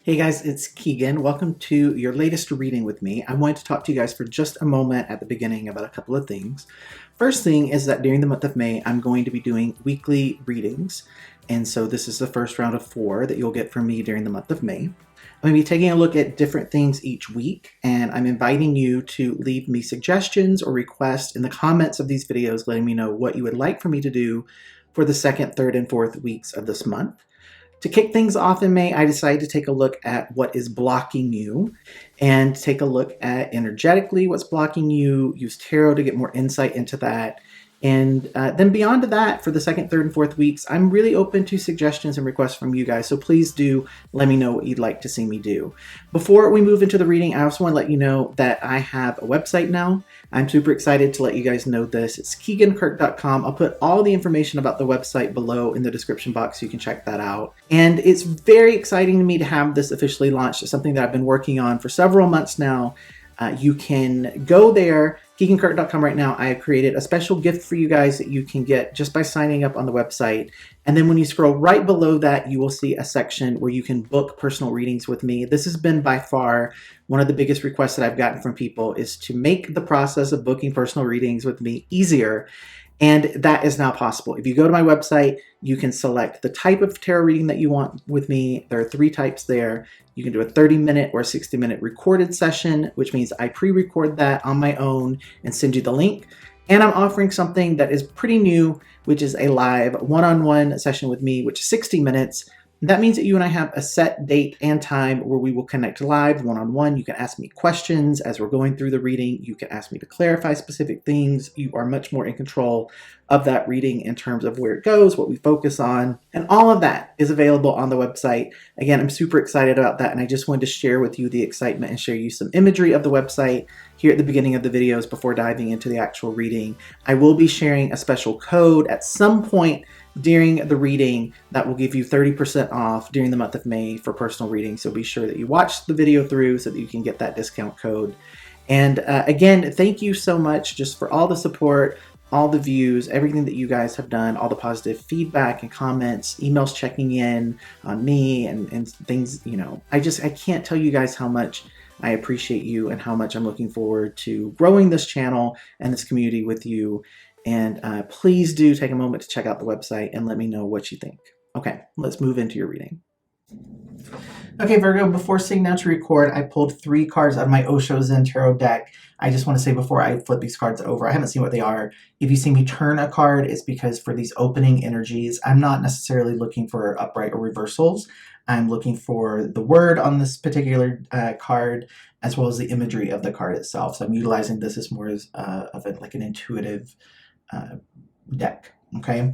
Hey guys, it's Keegan. Welcome to your latest reading with me. I wanted to talk to you guys for just a moment at the beginning about a couple of things. First thing is that during the month of May, I'm going to be doing weekly readings. And so this is the first round of 4 that you'll get from me during the month of May. I'm going to be taking a look at different things each week, and I'm inviting you to leave me suggestions or requests in the comments of these videos, letting me know what you would like for me to do for the second, third, and fourth weeks of this month. To kick things off in May, I decided to take a look at what is blocking you and take a look at energetically what's blocking you, use tarot to get more insight into that. And then beyond that, for the second, third, and fourth weeks, I'm really open to suggestions and requests from you guys. So please do let me know what you'd like to see me do. Before we move into the reading, I also want to let you know that I have a website now. I'm super excited to let you guys know this. It's keaghankirk.com. I'll put all the information about the website below in the description box so you can check that out. And it's very exciting to me to have this officially launched. It's something that I've been working on for several months now. You can go there, keaghankirk.com right now. I have created a special gift for you guys that you can get just by signing up on the website. And then when you scroll right below that, you will see a section where you can book personal readings with me. This has been by far one of the biggest requests that I've gotten from people, is to make the process of booking personal readings with me easier. And that is now possible. If you go to my website, you can select the type of tarot reading that you want with me. There are 3 types there. You can do a 30-minute or 60-minute recorded session, which means I pre-record that on my own and send you the link. And I'm offering something that is pretty new, which is a live one-on-one session with me, which is 60 minutes. That means that you and I have a set date and time where we will connect live one-on-one. You can ask me questions as we're going through the reading. You can ask me to clarify specific things. You are much more in control of that reading in terms of where it goes, what we focus on, and all of that is available on the website. Again, I'm super excited about that, and I just wanted to share with you the excitement and share you some imagery of the website here at the beginning of the videos before diving into the actual reading. I will be sharing a special code at some point during the reading that will give you 30% off during the month of May for personal readings. So be sure that you watch the video through so that you can get that discount code. And again, thank you so much just for all the support, all the views, everything that you guys have done, all the positive feedback and comments, emails checking in on me and things, you know. I can't tell you guys how much I appreciate you and how much I'm looking forward to growing this channel and this community with you. And please do take a moment to check out the website and let me know what you think. Okay, let's move into your reading. Okay, Virgo, before sitting down to record, I pulled 3 cards out of my Osho Zen Tarot deck. I just want to say before I flip these cards over, I haven't seen what they are. If you see me turn a card, it's because for these opening energies, I'm not necessarily looking for upright or reversals. I'm looking for the word on this particular card, as well as the imagery of the card itself. So I'm utilizing this as more as like an intuitive deck, okay?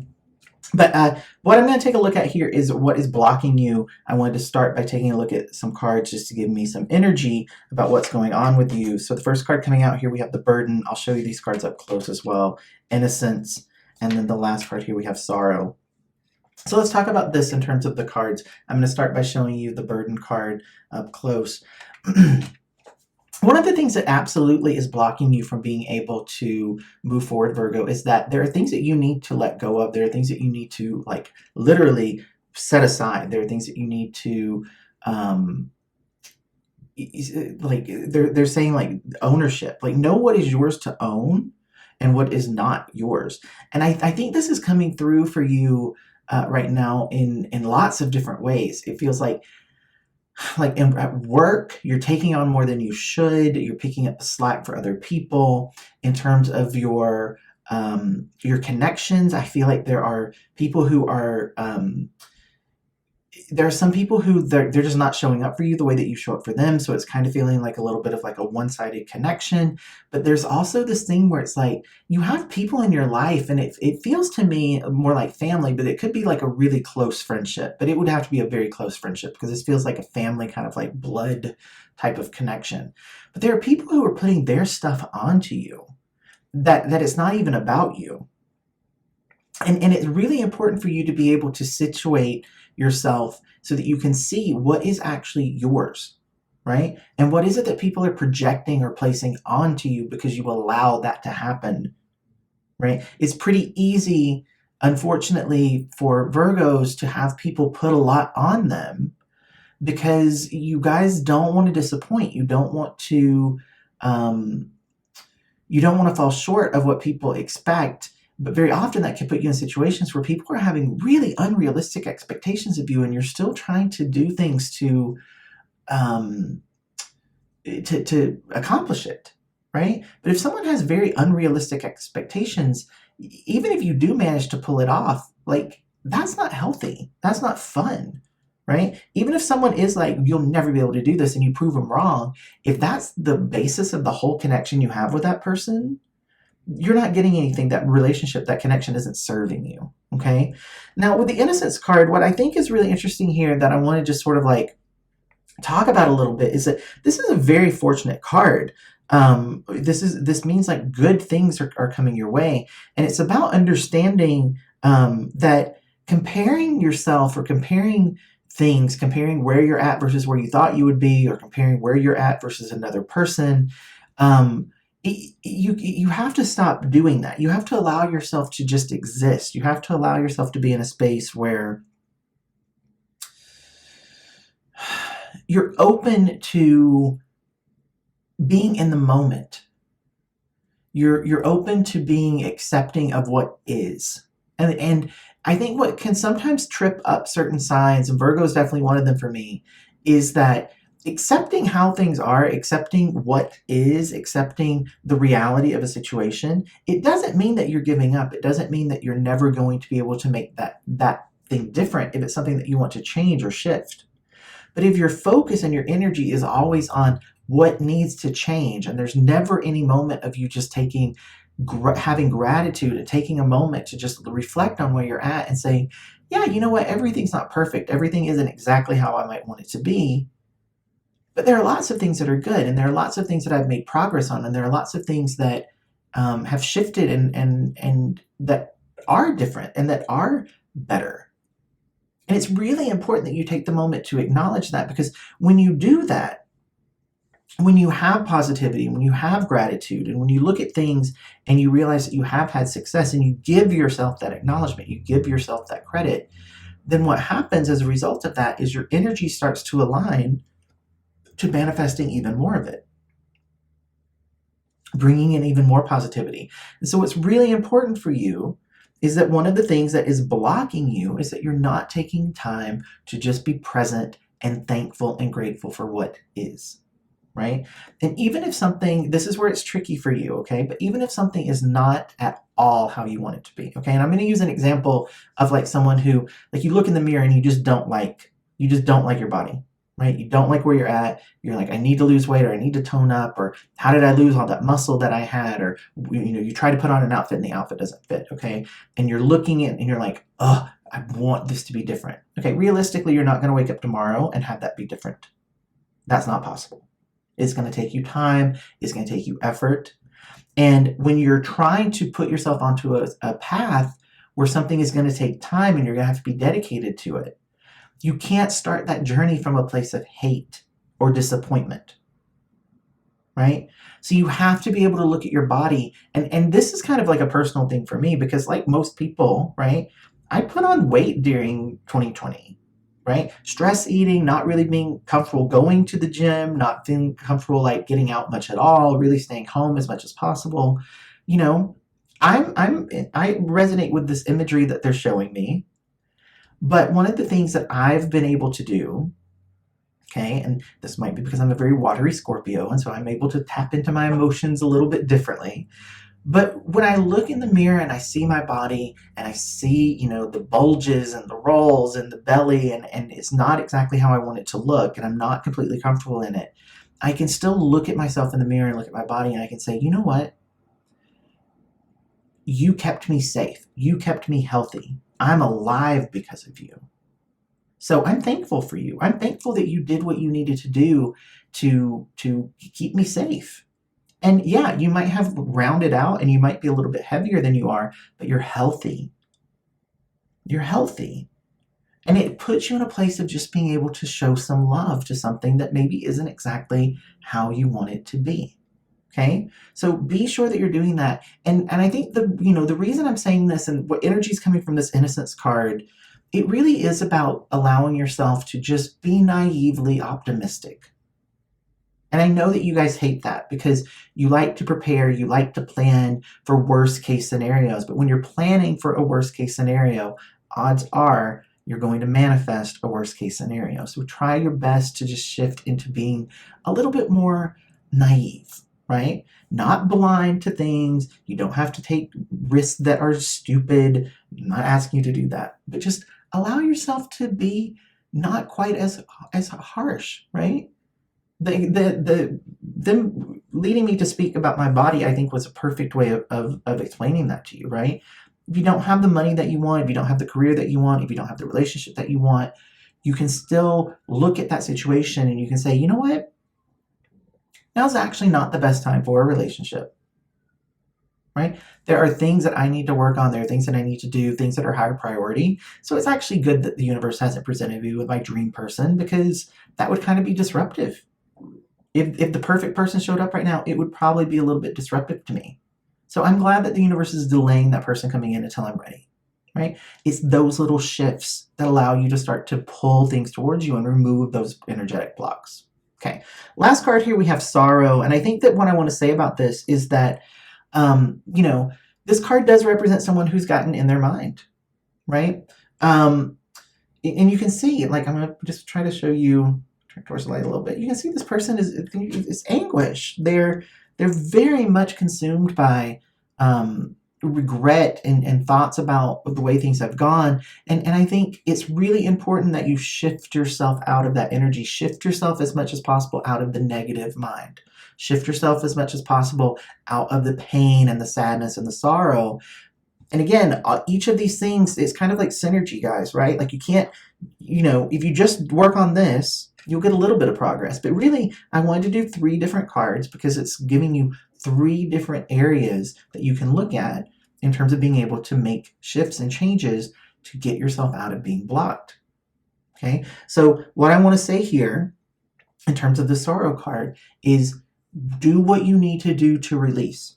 But what I'm going to take a look at here is what is blocking you. I wanted to start by taking a look at some cards just to give me some energy about what's going on with you. So the first card coming out here, we have the Burden. I'll show you these cards up close as well. Innocence. And then the last card here, we have Sorrow. So let's talk about this in terms of the cards. I'm going to start by showing you the Burden card up close. One of the things that absolutely is blocking you from being able to move forward, Virgo, is that there are things that you need to let go of. There are things that you need to, like, literally set aside. There are things that you need to, like, they're saying, like, ownership. Like, know what is yours to own and what is not yours. And I think this is coming through for you right now in lots of different ways. It feels like at work, you're taking on more than you should. You're picking up the slack for other people. In terms of your connections, I feel like there are people who are there are some people who they're just not showing up for you the way that you show up for them. So it's kind of feeling like a little bit of like a one-sided connection. But there's also this thing where it's like you have people in your life, and it feels to me more like family, but it could be like a really close friendship. But it would have to be a very close friendship because this feels like a family kind of like blood type of connection. But there are people who are putting their stuff onto you that it's not even about you. And it's really important for you to be able to situate yourself so that you can see what is actually yours, right? And what is it that people are projecting or placing onto you because you allow that to happen, right? It's pretty easy, unfortunately, for Virgos to have people put a lot on them because you guys don't want to disappoint. You don't want to fall short of what people expect. But very often that can put you in situations where people are having really unrealistic expectations of you, and you're still trying to do things to accomplish it, right? But if someone has very unrealistic expectations, even if you do manage to pull it off, like, that's not healthy. That's not fun, right? Even if someone is like, you'll never be able to do this, and you prove them wrong, if that's the basis of the whole connection you have with that person, you're not getting anything. That relationship, that connection isn't serving you, okay? Now, with the Innocence card, what I think is really interesting here that I want to just sort of like talk about a little bit is that this is a very fortunate card. This means like good things are coming your way, and it's about understanding that comparing yourself or comparing things, comparing where you're at versus where you thought you would be, or comparing where you're at versus another person, you have to stop doing that. You have to allow yourself to just exist. You have to allow yourself to be in a space where you're open to being in the moment. You're open to being accepting of what is. And I think what can sometimes trip up certain signs, and Virgo is definitely one of them for me, is that accepting how things are, accepting what is, accepting the reality of a situation, it doesn't mean that you're giving up. It doesn't mean that you're never going to be able to make that thing different if it's something that you want to change or shift. But if your focus and your energy is always on what needs to change, and there's never any moment of you just having gratitude and taking a moment to just reflect on where you're at and saying, yeah, you know what, everything's not perfect. Everything isn't exactly how I might want it to be. But there are lots of things that are good, and there are lots of things that I've made progress on, and there are lots of things that have shifted and that are different and that are better. And it's really important that you take the moment to acknowledge that, because when you do that, when you have positivity, when you have gratitude, and when you look at things and you realize that you have had success and you give yourself that acknowledgement, you give yourself that credit, then what happens as a result of that is your energy starts to align to manifesting even more of it, bringing in even more positivity. And so what's really important for you is that one of the things that is blocking you is that you're not taking time to just be present and thankful and grateful for what is, right? And even if something, this is where it's tricky for you, okay? But even if something is not at all how you want it to be, okay? And I'm going to use an example of like someone who, like, you look in the mirror and you just don't like your body, right? You don't like where you're at. You're like, I need to lose weight, or I need to tone up, or how did I lose all that muscle that I had? Or, you try to put on an outfit and the outfit doesn't fit, okay? And you're looking at and you're like, oh, I want this to be different. Okay, realistically, you're not going to wake up tomorrow and have that be different. That's not possible. It's going to take you time. It's going to take you effort. And when you're trying to put yourself onto a path where something is going to take time and you're going to have to be dedicated to it, you can't start that journey from a place of hate or disappointment, right? So you have to be able to look at your body. And this is kind of like a personal thing for me, because like most people, right, I put on weight during 2020, right? Stress eating, not really being comfortable going to the gym, not feeling comfortable like getting out much at all, really staying home as much as possible. I resonate with this imagery that they're showing me. But one of the things that I've been able to do, okay, and this might be because I'm a very watery Scorpio, and so I'm able to tap into my emotions a little bit differently. But when I look in the mirror and I see my body and I see, the bulges and the rolls and the belly, and it's not exactly how I want it to look, and I'm not completely comfortable in it, I can still look at myself in the mirror and look at my body, and I can say, you know what? You kept me safe. You kept me healthy. I'm alive because of you. So I'm thankful for you. I'm thankful that you did what you needed to do to keep me safe. And yeah, you might have rounded out and you might be a little bit heavier than you are, but you're healthy. You're healthy. And it puts you in a place of just being able to show some love to something that maybe isn't exactly how you want it to be. Okay, so be sure that you're doing that. And I think the reason I'm saying this and what energy is coming from this Innocence card it really is about allowing yourself to just be naively optimistic. And I know that you guys hate that because you like to prepare, you like to plan for worst case scenarios. But when you're planning for a worst case scenario, odds are you're going to manifest a worst case scenario. So try your best to just shift into being a little bit more naive, right? Not blind to things. You don't have to take risks that are stupid. I'm not asking you to do that, but just allow yourself to be not quite as harsh, right? Them leading me to speak about my body, I think, was a perfect way of explaining that to you, right? If you don't have the money that you want, if you don't have the career that you want, if you don't have the relationship that you want, you can still look at that situation and you can say, you know what? Now's actually not the best time for a relationship, right? There are things that I need to work on. There are things that I need to do, things that are higher priority. So it's actually good that the universe hasn't presented me with my dream person, because that would kind of be disruptive. If the perfect person showed up right now, it would probably be a little bit disruptive to me. So I'm glad that the universe is delaying that person coming in until I'm ready, right? It's those little shifts that allow you to start to pull things towards you and remove those energetic blocks. Okay, last card here, we have sorrow. And I think that what I want to say about this is that, this card does represent someone who's gotten in their mind, right? And you can see, like, I'm going to just try to show you, turn towards the light a little bit. You can see this person is anguish. They're very much consumed by regret and thoughts about the way things have gone. And I think it's really important that you shift yourself out of that energy. Shift yourself as much as possible out of the negative mind. Shift yourself as much as possible out of the pain and the sadness and the sorrow. And again, each of these things is kind of like synergy, guys, right? Like, you can't, if you just work on this, you'll get a little bit of progress. But really, I wanted to do 3 different cards because it's giving you 3 different areas that you can look at in terms of being able to make shifts and changes to get yourself out of being blocked. Okay, so what I want to say here in terms of the sorrow card is do what you need to do to release.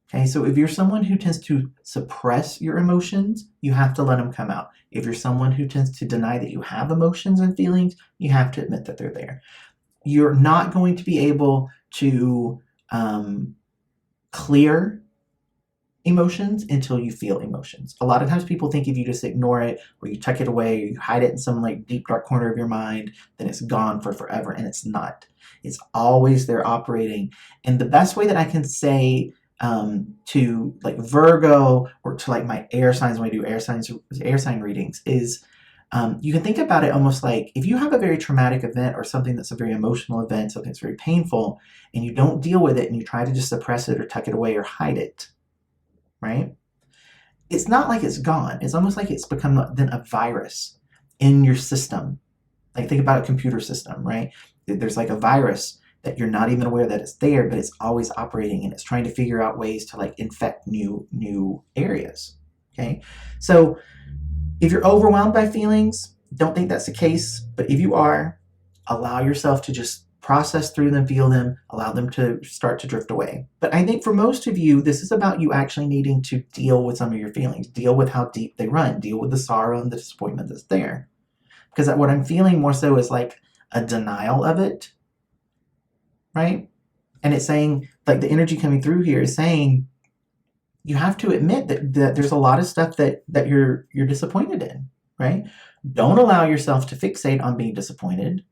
Okay, so if you're someone who tends to suppress your emotions, you have to let them come out. If you're someone who tends to deny that you have emotions and feelings, you have to admit that they're there. You're not going to be able to clear emotions until you feel emotions. A lot of times people think if you just ignore it, or you tuck it away, or you hide it in some like deep dark corner of your mind, then it's gone for forever, and it's not. It's always there operating. And the best way that I can say to like Virgo, or to like my air signs when I do air sign readings, is you can think about it almost like if you have a very traumatic event or something that's a very emotional event, something that's very painful, and you don't deal with it and you try to just suppress it or tuck it away or hide it, right? It's not like it's gone. It's almost like it's become then a virus in your system. Like, think about a computer system, right? There's like a virus that you're not even aware that it's there, but it's always operating and it's trying to figure out ways to like infect new areas. Okay, so if you're overwhelmed by feelings, don't think that's the case. But if you are, allow yourself to just process through them, feel them, allow them to start to drift away. But I think for most of you, this is about you actually needing to deal with some of your feelings, deal with how deep they run, deal with the sorrow and the disappointment that's there. Because what I'm feeling more so is like a denial of it, right? And it's saying, like, the energy coming through here is saying you have to admit that there's a lot of stuff that you're disappointed in, right? Don't allow yourself to fixate on being disappointed.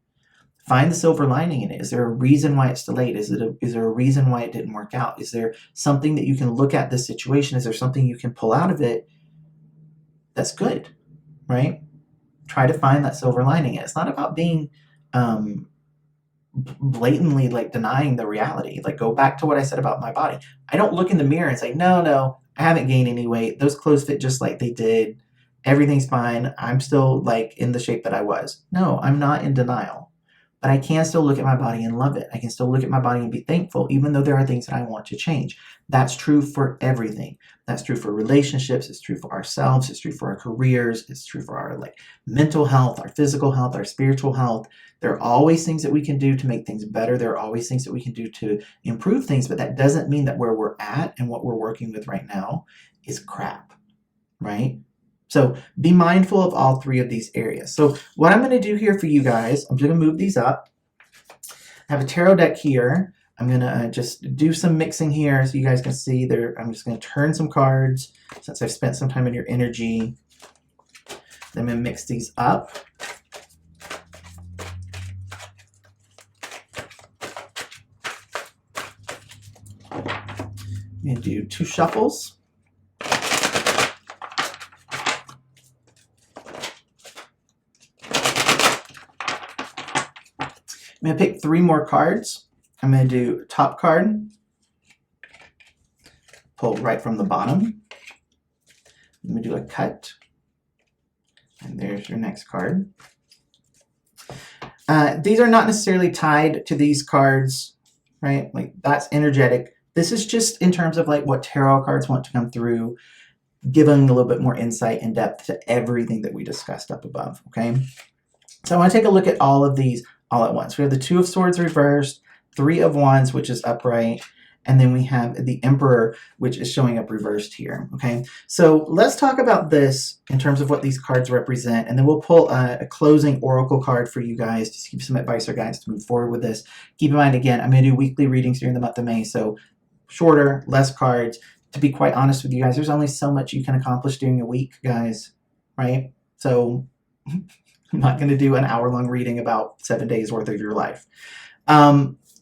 Find the silver lining in it. Is there a reason why it's delayed? Is there a reason why it didn't work out? Is there something that you can look at this situation? Is there something you can pull out of it that's good, right? Try to find that silver lining. It's not about being blatantly like denying the reality. Like, go back to what I said about my body. I don't look in the mirror and say, no, I haven't gained any weight. Those clothes fit just like they did. Everything's fine. I'm still like in the shape that I was. No, I'm not in denial. But I can still look at my body and love it. I can still look at my body and be thankful, even though there are things that I want to change. That's true for everything. That's true for relationships. It's true for ourselves. It's true for our careers. It's true for our like mental health, our physical health, our spiritual health. There are always things that we can do to make things better. There are always things that we can do to improve things, but that doesn't mean that where we're at and what we're working with right now is crap, right? So be mindful of all three of these areas. So what I'm going to do here for you guys, I'm going to move these up. I have a tarot deck here. I'm going to just do some mixing here so you guys can see there. I'm just going to turn some cards since I've spent some time in your energy. Then I'm going to mix these up. I'm going to do 2 shuffles. I'm going to pick 3 more cards. I'm going to do top card, pull right from the bottom. I'm going to do a cut, and there's your next card. These are not necessarily tied to these cards, right? Like that's energetic. This is just in terms of like what tarot cards want to come through, giving a little bit more insight and depth to everything that we discussed up above, okay? So I want to take a look at all of these all at once. We have the 2 of Swords reversed, 3 of Wands, which is upright, and then we have the Emperor, which is showing up reversed here, okay? So let's talk about this in terms of what these cards represent, and then we'll pull a closing oracle card for you guys to give some advice or guidance to move forward with this. Keep in mind, again, I'm going to do weekly readings during the month of May, so shorter, less cards. To be quite honest with you guys, there's only so much you can accomplish during a week, guys, right? So I'm not going to do an hour-long reading about 7 days worth of your life.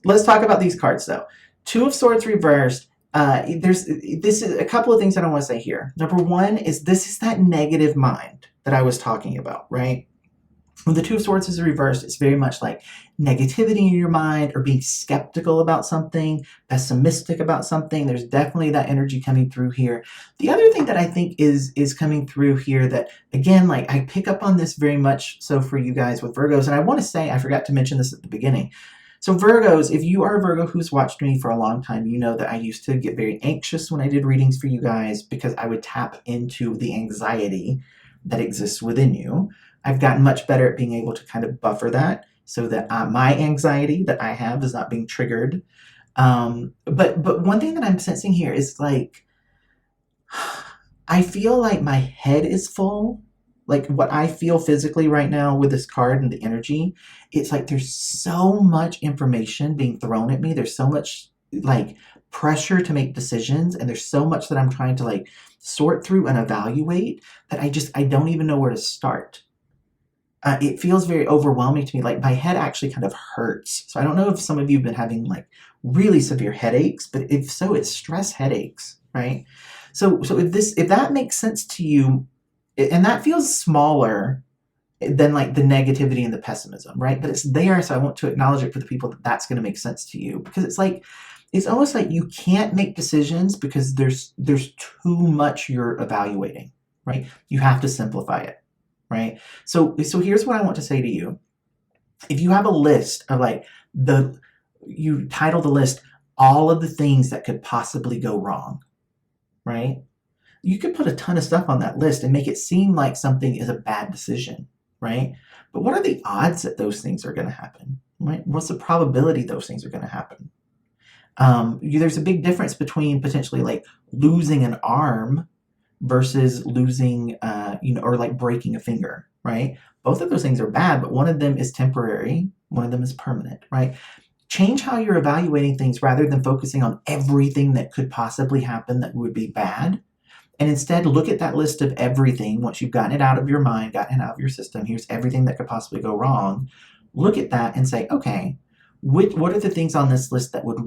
Let's talk about these cards, though. 2 of Swords reversed. This is a couple of things that I want to say here. Number 1 is this is that negative mind that I was talking about, right? When the 2 of Swords is reversed, it's very much like negativity in your mind or being skeptical about something, pessimistic about something. There's definitely that energy coming through here. The other thing that I think is coming through here that, again, like I pick up on this very much so for you guys with Virgos, and I want to say, I forgot to mention this at the beginning. So Virgos, if you are a Virgo who's watched me for a long time, you know that I used to get very anxious when I did readings for you guys because I would tap into the anxiety that exists within you. I've gotten much better at being able to kind of buffer that so that my anxiety that I have is not being triggered. But one thing that I'm sensing here is like, I feel like my head is full. Like what I feel physically right now with this card and the energy, it's like there's so much information being thrown at me. There's so much like pressure to make decisions, and there's so much that I'm trying to like sort through and evaluate that I don't even know where to start. It feels very overwhelming to me. Like my head actually kind of hurts. So I don't know if some of you have been having like really severe headaches, but if so, it's stress headaches, right? So if that makes sense to you, and that feels smaller than like the negativity and the pessimism, right? But it's there, so I want to acknowledge it for the people that that's going to make sense to you, because it's like it's almost like you can't make decisions because there's too much you're evaluating, right? You have to simplify it. Right? So here's what I want to say to you. If you have a list of like you title the list, all of the things that could possibly go wrong, right? You could put a ton of stuff on that list and make it seem like something is a bad decision, right? But what are the odds that those things are going to happen, right? What's the probability those things are going to happen? There's a big difference between potentially like losing an arm versus losing, or like breaking a finger, right? Both of those things are bad, but one of them is temporary, one of them is permanent, right? Change how you're evaluating things rather than focusing on everything that could possibly happen that would be bad. And instead, look at that list of everything. Once you've gotten it out of your mind, gotten it out of your system, here's everything that could possibly go wrong. Look at that and say, okay, what are the things on this list that would,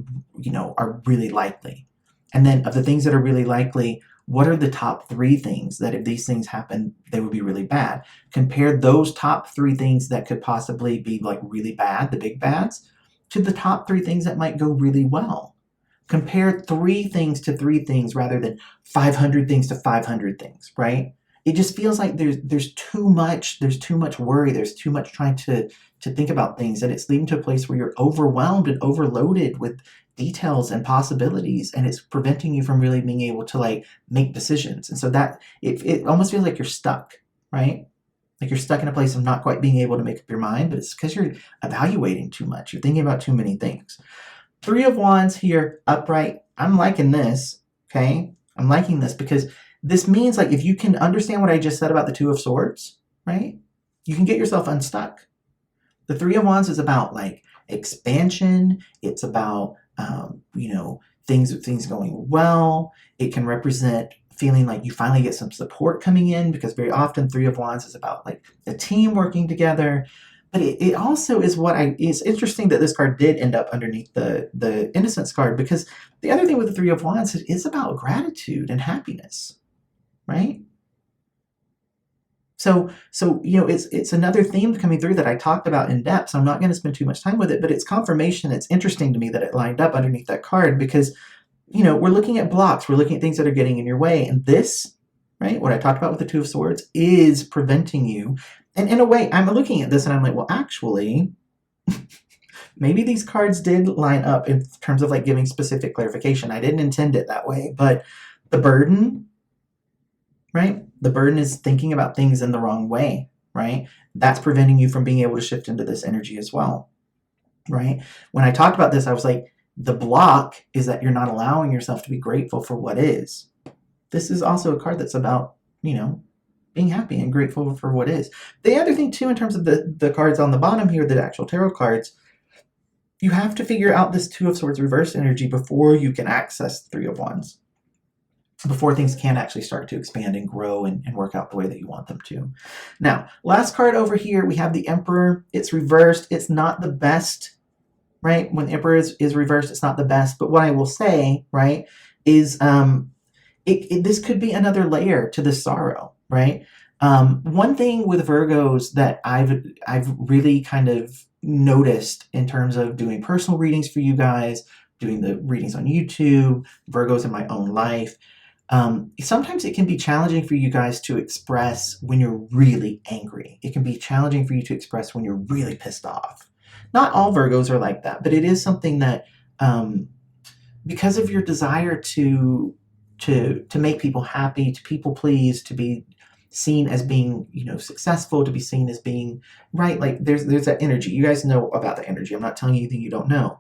are really likely? And then of the things that are really likely, what are the top 3 things that if these things happen, they would be really bad? Compare those top 3 things that could possibly be like really bad, the big bads, to the top 3 things that might go really well. Compare 3 things to 3 things rather than 500 things to 500 things, right? It just feels like there's too much worry, there's too much trying to think about things, and it's leading to a place where you're overwhelmed and overloaded with details and possibilities, and it's preventing you from really being able to like make decisions. And so that it almost feels like you're stuck, right? Like you're stuck in a place of not quite being able to make up your mind, but it's because you're evaluating too much. You're thinking about too many things. 3 of Wands here, upright. I'm liking this, okay? I'm liking this because this means like if you can understand what I just said about the Two of Swords, right? You can get yourself unstuck. The Three of Wands is about like expansion. It's about, you know, things going well. It can represent feeling like you finally get some support coming in, because very often Three of Wands is about like a team working together. But it also is it's interesting that this card did end up underneath the Innocence card, because the other thing with the Three of Wands is about gratitude and happiness, right? So you know, it's another theme coming through that I talked about in depth, so I'm not going to spend too much time with it, but it's confirmation. It's interesting to me that it lined up underneath that card, because, you know, we're looking at blocks, we're looking at things that are getting in your way, and this, right, what I talked about with the Two of Swords, is preventing you. And in a way, I'm looking at this and I'm like, well, actually, maybe these cards did line up in terms of like giving specific clarification. I didn't intend it that way, but the burden, right? The burden is thinking about things in the wrong way, right? That's preventing you from being able to shift into this energy as well, right? When I talked about this, I was like, the block is that you're not allowing yourself to be grateful for what is. This is also a card that's about, you know, being happy and grateful for what is. The other thing too, in terms of the cards on the bottom here, the actual tarot cards, you have to figure out this Two of Swords reverse energy before you can access the Three of Wands, before things can actually start to expand and grow and work out the way that you want them to. Now, last card over here, we have the Emperor. It's reversed. It's not the best, right? When the Emperor is reversed, it's not the best. But what I will say, right, is this could be another layer to this sorrow, right? One thing with Virgos that I've really kind of noticed in terms of doing personal readings for you guys, doing the readings on YouTube, Virgos in my own life, sometimes it can be challenging for you guys to express when you're really angry. It can be challenging for you to express when you're really pissed off. Not all Virgos are like that, but it is something that, because of your desire to make people happy, to people please, to be seen as being, you know, successful, to be seen as being right, like there's that energy. You guys know about the energy. I'm not telling you anything you don't know.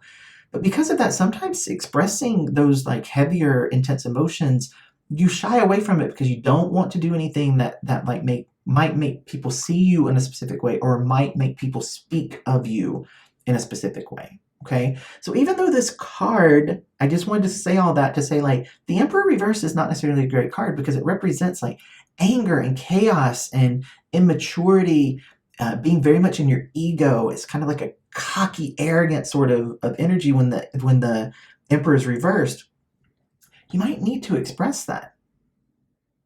But because of that, sometimes expressing those like heavier, intense emotions, you shy away from it because you don't want to do anything that like might make people see you in a specific way, or might make people speak of you in a specific way. Okay, so even though this card, I just wanted to say all that to say, like, the Emperor reverse is not necessarily a great card because it represents like anger and chaos and immaturity, being very much in your ego. It's kind of like a cocky, arrogant sort of energy when the Emperor is reversed. You might need to express that,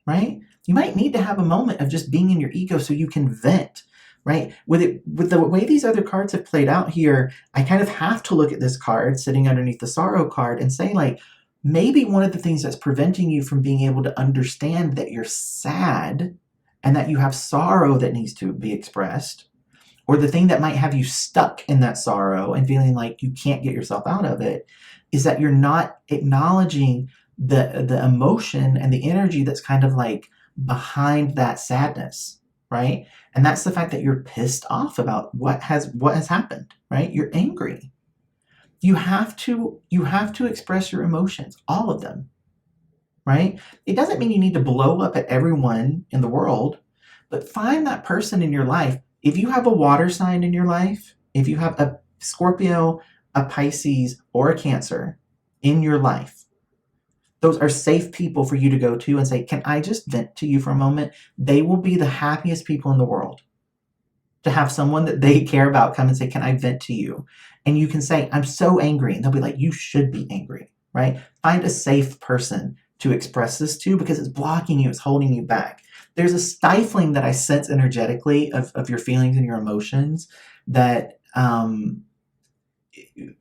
right? You might need to have a moment of just being in your ego so you can vent, right? With the way these other cards have played out here, I kind of have to look at this card sitting underneath the sorrow card and say, like, maybe one of the things that's preventing you from being able to understand that you're sad and that you have sorrow that needs to be expressed, or the thing that might have you stuck in that sorrow and feeling like you can't get yourself out of it, is that you're not acknowledging the emotion and the energy that's kind of like behind that sadness, right? And that's the fact that you're pissed off about what has happened, right? You're angry. You have to express your emotions, all of them, right? It doesn't mean you need to blow up at everyone in the world, but find that person in your life. If you have a water sign in your life, if you have a Scorpio, a Pisces, or a Cancer in your life, those are safe people for you to go to and say, can I just vent to you for a moment? They will be the happiest people in the world to have someone that they care about come and say, can I vent to you? And you can say, I'm so angry. And they'll be like, you should be angry, right? Find a safe person to express this to, because it's blocking you, it's holding you back. There's a stifling that I sense energetically of your feelings and your emotions that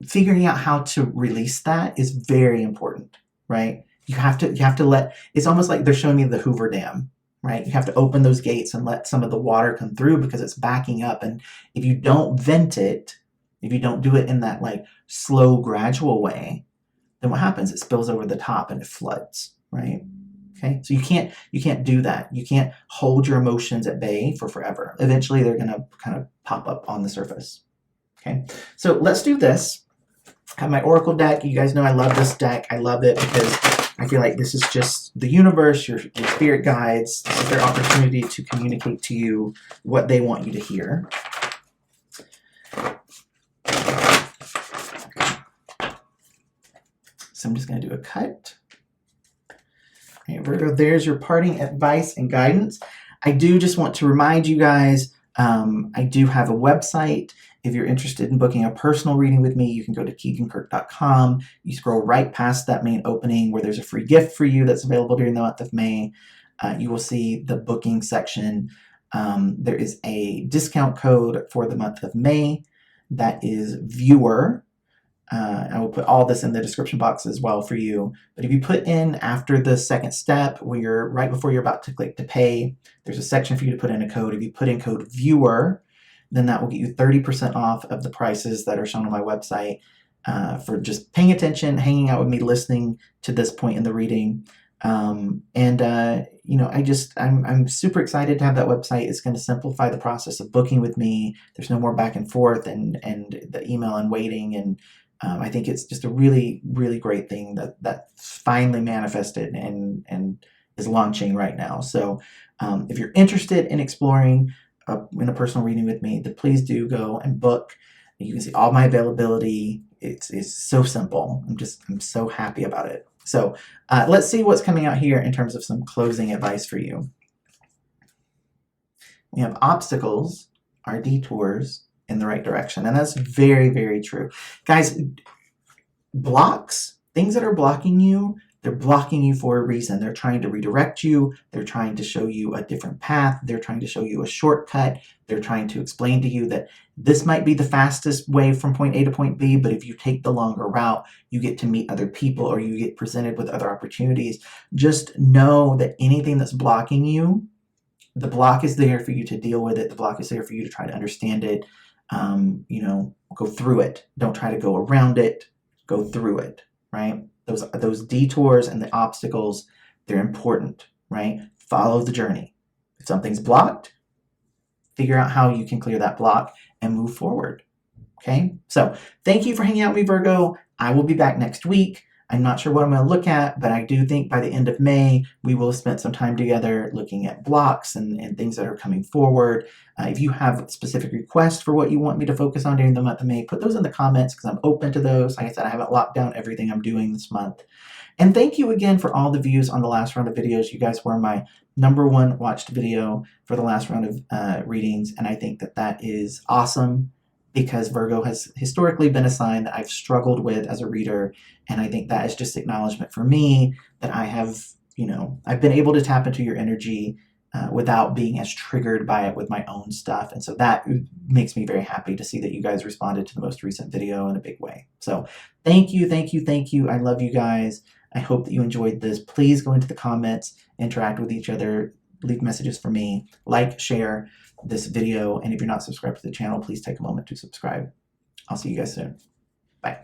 figuring out how to release that is very important, right? You have to let, it's almost like they're showing me the Hoover Dam, right? You have to open those gates and let some of the water come through because it's backing up. And if you don't vent it, if you don't do it in that like slow, gradual way, then what happens? It spills over the top and it floods, right? Okay, so you can't do that. You can't hold your emotions at bay for forever. Eventually, they're going to kind of pop up on the surface. Okay, so let's do this. I have my Oracle deck. You guys know I love this deck. I love it because I feel like this is just the universe, your spirit guides. This is their opportunity to communicate to you what they want you to hear. So I'm just going to do a cut. Okay, Virgo, there's your parting advice and guidance. I do just want to remind you guys, I do have a website. If you're interested in booking a personal reading with me, you can go to keaghankirk.com. You scroll right past that main opening where there's a free gift for you that's available during the month of May. You will see the booking section. There is a discount code for the month of May. That is viewer. I will put all this in the description box as well for you. But if you put in after the second step, where you're right before you're about to click to pay, there's a section for you to put in a code. If you put in code viewer, then that will get you 30% off of the prices that are shown on my website for just paying attention, hanging out with me, listening to this point in the reading. You know, I'm super excited to have that website. It's going to simplify the process of booking with me. There's no more back and forth and the email and waiting. And I think it's just a really, really great thing that's finally manifested and is launching right now. So if you're interested in exploring in a personal reading with me, then please do go and book. You can see all my availability. It's so simple. I'm so happy about it. So let's see what's coming out here in terms of some closing advice for you. We have obstacles are detours in the right direction. And that's very, very true. Guys, blocks, things that are blocking you, they're blocking you for a reason. They're trying to redirect you. They're trying to show you a different path. They're trying to show you a shortcut. They're trying to explain to you that this might be the fastest way from point A to point B, but if you take the longer route, you get to meet other people or you get presented with other opportunities. Just know that anything that's blocking you, the block is there for you to deal with it. The block is there for you to try to understand it. You know, go through it. Don't try to go around it. Go through it, right? Those detours and the obstacles, they're important, right? Follow the journey. If something's blocked, figure out how you can clear that block and move forward, okay? So thank you for hanging out with me, Virgo. I will be back next week. I'm not sure what I'm going to look at, but I do think by the end of May, we will have spent some time together looking at blocks and things that are coming forward. If you have specific requests for what you want me to focus on during the month of May, put those in the comments because I'm open to those. Like I said, I haven't locked down everything I'm doing this month. And thank you again for all the views on the last round of videos. You guys were my #1 watched video for the last round of readings, and I think that is awesome, because Virgo has historically been a sign that I've struggled with as a reader. And I think that is just acknowledgement for me that I have, you know, I've been able to tap into your energy without being as triggered by it with my own stuff. And so that makes me very happy to see that you guys responded to the most recent video in a big way. So thank you, thank you, thank you. I love you guys. I hope that you enjoyed this. Please go into the comments, interact with each other, leave messages for me, like, share this video, and if you're not subscribed to the channel, please take a moment to subscribe. I'll see you guys soon. Bye.